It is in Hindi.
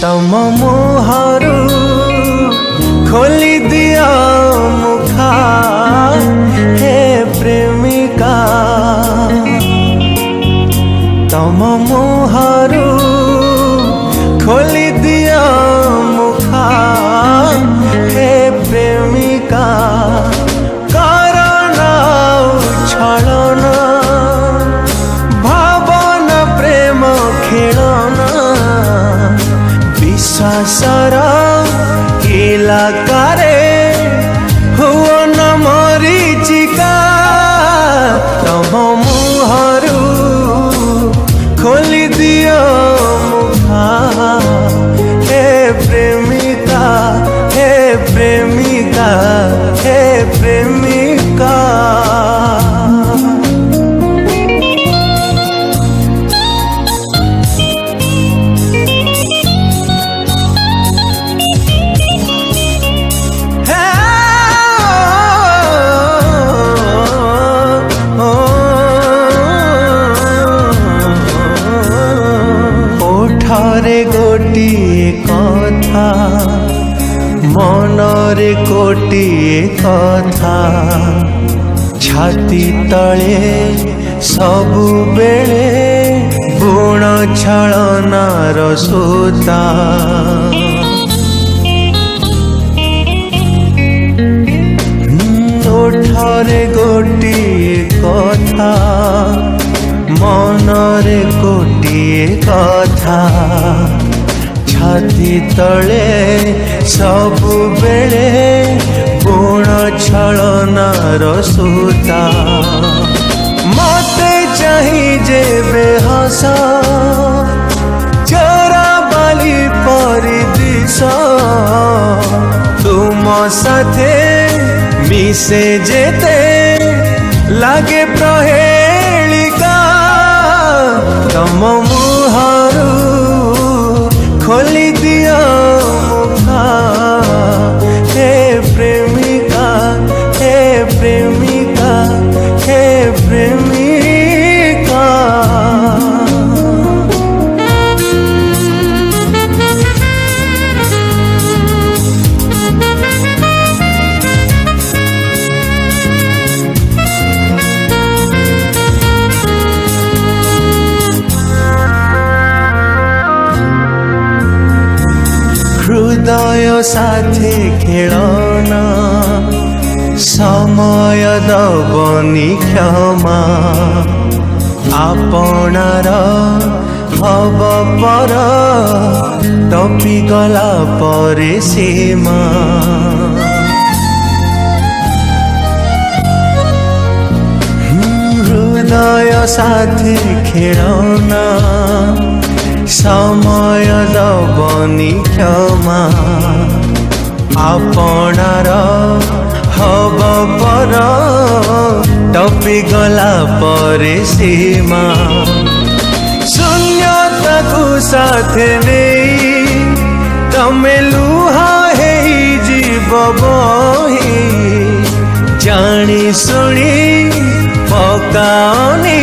तम मुहारू खोली दिया मुखा हे प्रेमिका तम मुहारू खोली दिया मुखा हे प्रेमिका करना छलना भावना प्रेम खेलना विश्वासर इलाकारे हुआ न मरीचिका तम मुहारू खोली दियो मुखा हे प्रेमिका हे प्रेमिका हे प्रेमिका ओठरे गोटिए कथा मनरे गोटिए कथा छाती तले सबु बेले बुण छलनार सूता ओठरे गोटिए कथा मनरे गोटिए कथा छाती तले सबु बेले बुण छलनार सूता मते चाही जे बेहस चोरा बाली परिदिश तुम साथे मिसे जेते लागे प्रहेलिका तम मुहारू खोली दिया मुखा हे प्रेमिका हे प्रेमिका हे प्रेमिका हृदय साथे खेलना समय दबनी क्षमा आपणार हब पर टपी गला परे सीमा हृदय साथे खेलना समय दबनी क्षमा आपणार हब पर टपी गला परे सीमा शून्यता को साथे नहीं तमे लुहा हे जीव बही जानी सुनी पकानी